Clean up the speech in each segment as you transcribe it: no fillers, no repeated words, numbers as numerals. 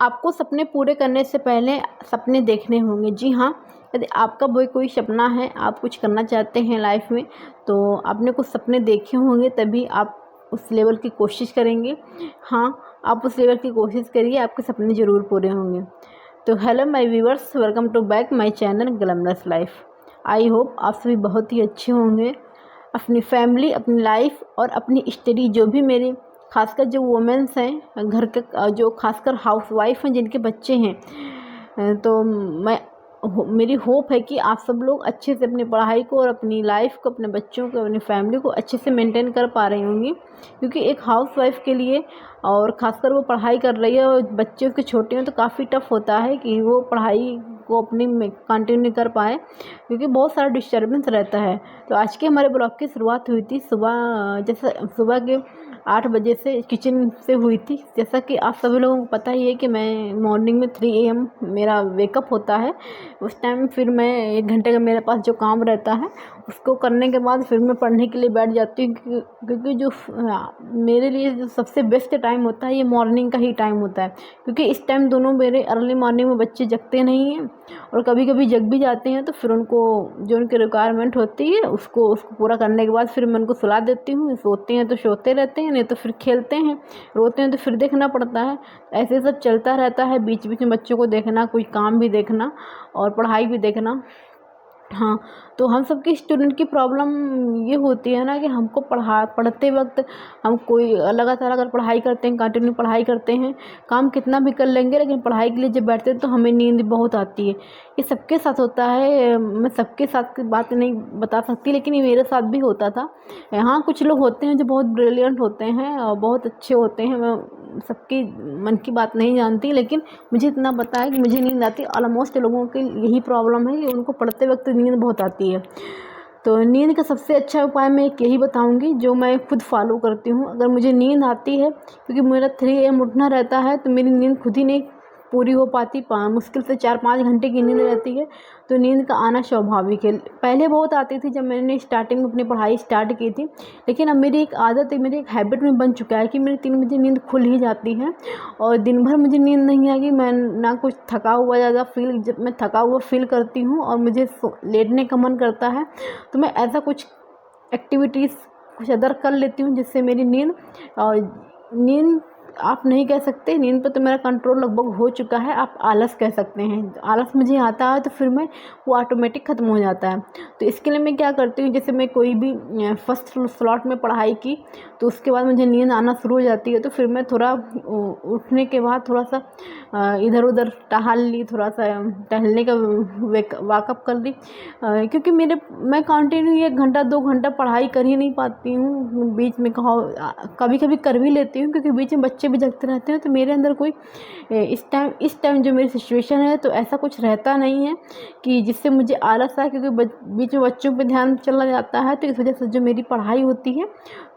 आपको सपने पूरे करने से पहले सपने देखने होंगे। जी हाँ, यदि आपका कोई सपना है, आप कुछ करना चाहते हैं लाइफ में, तो आपने कुछ सपने देखे होंगे तभी आप उस लेवल की कोशिश करेंगे। हाँ, आप उस लेवल की कोशिश करिए, आपके सपने ज़रूर पूरे होंगे। तो hello my viewers, welcome to back my channel glamorous life. I hope आप सभी बहुत ही अच्छे होंगे। अपनी फैमिली, अपनी लाइफ और अपनी स्टडी, जो भी मेरे खासकर जो वुमेन्स हैं घर के, जो खासकर हाउसवाइफ हैं जिनके बच्चे हैं, तो मेरी होप है कि आप सब लोग अच्छे से अपनी पढ़ाई को और अपनी लाइफ को, अपने बच्चों को, अपनी फैमिली को अच्छे से मेंटेन कर पा रही होंगी। क्योंकि एक हाउसवाइफ के लिए, और ख़ासकर वो पढ़ाई कर रही है और बच्चे उसके छोटे हैं, तो काफ़ी टफ होता है कि वो पढ़ाई को अपनी में कंटिन्यू कर पाए, क्योंकि बहुत सारा डिस्टर्बेंस रहता है। तो आज के हमारे ब्लॉग की शुरुआत हुई थी सुबह, जैसे सुबह के 8 बजे से किचन से हुई थी। जैसा कि आप सभी लोगों को पता ही है कि मैं मॉर्निंग में 3 AM मेरा वेकअप होता है। उस टाइम फिर मैं 1 घंटे का मेरे पास जो काम रहता है उसको करने के बाद फिर मैं पढ़ने के लिए बैठ जाती हूँ, क्योंकि जो मेरे लिए जो सबसे बेस्ट टाइम होता है ये मॉर्निंग का ही टाइम होता है। क्योंकि इस टाइम दोनों मेरे अर्ली मॉर्निंग में बच्चे जगते नहीं हैं, और कभी कभी जग भी जाते हैं, तो फिर उनको जो उनकी रिक्वायरमेंट होती है उसको पूरा करने के बाद फिर मैं उनको सुला देती हूँ। सोते हैं तो सोते रहते हैं, नहीं तो फिर खेलते हैं, रोते हैं तो फिर देखना पड़ता है। ऐसे सब चलता रहता है, बीच बीच में बच्चों को देखना, कोई काम भी देखना और पढ़ाई भी देखना। हाँ, तो हम सबकी स्टूडेंट की प्रॉब्लम ये होती है ना कि हमको पढ़ते वक्त हम कोई लगातार अगर पढ़ाई करते हैं, कंटिन्यू पढ़ाई करते हैं, काम कितना भी कर लेंगे, लेकिन पढ़ाई के लिए जब बैठते हैं तो हमें नींद बहुत आती है। ये सबके साथ होता है, मैं सबके साथ की बात नहीं बता सकती, लेकिन ये मेरे साथ भी होता था। हाँ, कुछ लोग होते हैं जो बहुत ब्रिलियंट होते हैं और बहुत अच्छे होते हैं, मैं सबकी मन की बात नहीं जानती, लेकिन मुझे इतना पता है कि मुझे नींद आती है। ऑलमोस्ट लोगों की यही प्रॉब्लम है कि उनको पढ़ते वक्त नींद बहुत आती है। तो नींद का सबसे अच्छा उपाय मैं एक यही बताऊंगी जो मैं खुद फॉलो करती हूँ। अगर मुझे नींद आती है, क्योंकि मेरा 3 AM उठना रहता है, तो मेरी नींद खुद ही नहीं पूरी हो पाती, मुश्किल से 4-5 घंटे की नींद रहती है, तो नींद का आना स्वाभाविक है। पहले बहुत आती थी जब मैंने स्टार्टिंग में अपनी पढ़ाई स्टार्ट की थी, लेकिन अब मेरी एक आदत है, मेरी एक हैबिट में बन चुका है कि मेरी 3 बजे नींद खुल ही जाती है, और दिन भर मुझे नींद नहीं आएगी। मैं ना कुछ थका हुआ ज़्यादा फील, जब मैं थका हुआ फील करती हूँ और मुझे लेटने का मन करता है, तो मैं ऐसा कुछ एक्टिविटीज़ कुछ अदर कर लेती हूँ जिससे मेरी नींद आप नहीं कह सकते, नींद पर तो मेरा कंट्रोल लगभग हो चुका है, आप आलस कह सकते हैं। आलस मुझे आता है तो फिर मैं वो ऑटोमेटिक ख़त्म हो जाता है। तो इसके लिए मैं क्या करती हूँ, जैसे मैं कोई भी फर्स्ट स्लॉट में पढ़ाई की, तो उसके बाद मुझे नींद आना शुरू हो जाती है, तो फिर मैं थोड़ा उठने के बाद थोड़ा सा इधर उधर टहल ली, थोड़ा सा टहलने का वाकअप कर ली, क्योंकि मैं कंटिन्यू 1 घंटा 2 घंटा पढ़ाई कर ही नहीं पाती हूँ। बीच में कभी कभी कर भी लेती हूँ, क्योंकि बीच में बच्चे भी जगते रहते हैं, तो मेरे अंदर कोई इस टाइम जो मेरी सिचुएशन है, तो ऐसा कुछ रहता नहीं है कि जिससे मुझे आलस आए, क्योंकि बीच में बच्चों पे ध्यान चला जाता है। तो इस वजह से जो मेरी पढ़ाई होती है,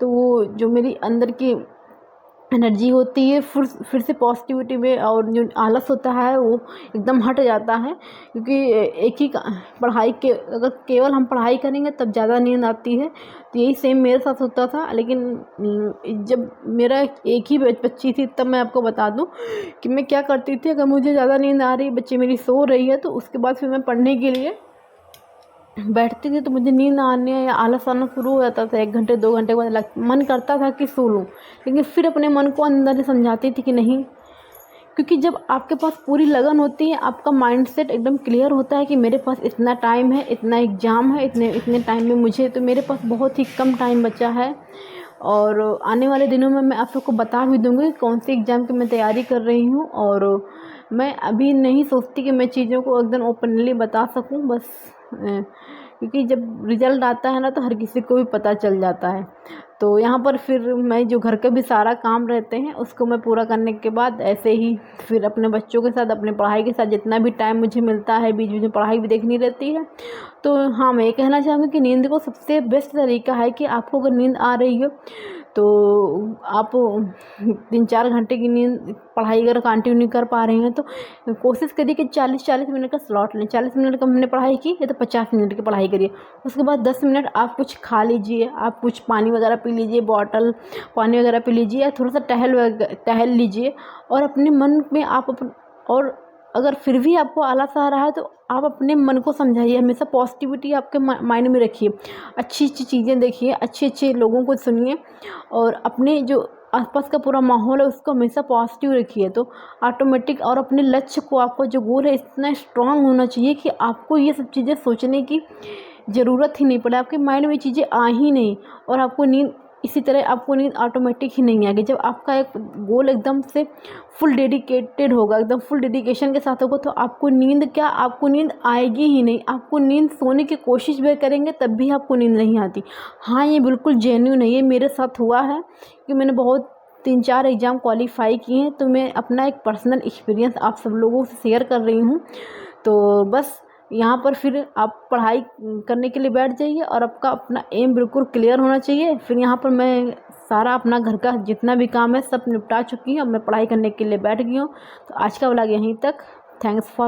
तो वो जो मेरी अंदर की एनर्जी होती है फिर से पॉजिटिविटी में, और जो आलस होता है वो एकदम हट जाता है। क्योंकि एक ही पढ़ाई के, अगर केवल हम पढ़ाई करेंगे तब ज़्यादा नींद आती है। तो यही सेम मेरे साथ होता था, लेकिन जब मेरा एक ही बच्ची थी, तब मैं आपको बता दूं कि मैं क्या करती थी। अगर मुझे ज़्यादा नींद आ रही है, बच्ची मेरी सो रही है, तो उसके बाद फिर मैं पढ़ने के लिए बैठती थी, तो मुझे नींद आने या आलस आना शुरू हो जाता था। 1 घंटे 2 घंटे के बाद मन करता था कि सो लूँ, लेकिन फिर अपने मन को अंदर से समझाती थी कि नहीं, क्योंकि जब आपके पास पूरी लगन होती है, आपका माइंडसेट एकदम क्लियर होता है कि मेरे पास इतना टाइम है, इतना एग्ज़ाम है, इतने टाइम में मुझे, तो मेरे पास बहुत ही कम टाइम बचा है। और आने वाले दिनों में मैं आप सबको बता भी दूँगी कौन सी एग्ज़ाम की मैं तैयारी कर रही हूँ। और मैं अभी नहीं सोचती कि मैं चीज़ों को एकदम ओपनली बता सकूँ, बस क्योंकि जब रिज़ल्ट आता है ना, तो हर किसी को भी पता चल जाता है। तो यहाँ पर फिर मैं जो घर के भी सारा काम रहते हैं उसको मैं पूरा करने के बाद ऐसे ही फिर अपने बच्चों के साथ, अपने पढ़ाई के साथ जितना भी टाइम मुझे मिलता है, बीच बीच में पढ़ाई भी देखनी रहती है। तो हाँ, मैं ये कहना चाहूँगी कि नींद को सबसे बेस्ट तरीका है कि आपको अगर नींद आ रही हो, तो आप 3-4 घंटे की नींद पढ़ाई अगर कंटिन्यू नहीं कर पा रहे हैं तो कोशिश करिए कि 40-40 मिनट का स्लॉट लें। 40 मिनट का हमने पढ़ाई की या तो 50 मिनट की पढ़ाई करिए। उसके बाद 10 मिनट आप कुछ खा लीजिए, आप कुछ पानी वगैरह पी लीजिए, बॉटल पानी वगैरह पी लीजिए, या थोड़ा सा टहल लीजिए। और अपने मन में आप और अगर फिर भी आपको आलस आ रहा है तो आप अपने मन को समझाइए, हमेशा पॉजिटिविटी आपके माइंड में रखिए, अच्छी अच्छी चीज़ें देखिए, अच्छे अच्छे लोगों को सुनिए, और अपने जो आसपास का पूरा माहौल है उसको हमेशा पॉजिटिव रखिए। तो ऑटोमेटिक, और अपने लक्ष्य को, आपका जो गोल है इतना स्ट्रांग होना चाहिए कि आपको ये सब चीज़ें सोचने की ज़रूरत ही नहीं पड़े, आपके माइंड में चीज़ें आ ही नहीं, और आपको नींद इसी तरह आपको नींद ऑटोमेटिक ही नहीं आएगी। जब आपका एक गोल एकदम से फुल डेडिकेटेड होगा, एकदम फुल डेडिकेशन के साथ होगा, तो आपको नींद क्या, आपको नींद आएगी ही नहीं। आपको नींद सोने की कोशिश भी करेंगे तब भी आपको नींद नहीं आती। हाँ, ये बिल्कुल जेन्युइन है, ये मेरे साथ हुआ है कि मैंने बहुत 3-4 एग्ज़ाम क्वालिफ़ाई किए हैं, तो मैं अपना एक पर्सनल एक्सपीरियंस आप सब लोगों से शेयर कर रही हूँ। तो बस यहाँ पर फिर आप पढ़ाई करने के लिए बैठ जाइए, और आपका अपना एम बिल्कुल क्लियर होना चाहिए। फिर यहाँ पर मैं सारा अपना घर का जितना भी काम है सब निपटा चुकी हूँ, अब मैं पढ़ाई करने के लिए बैठ गई हूँ। तो आज का व्लॉग यहीं तक। Thanks for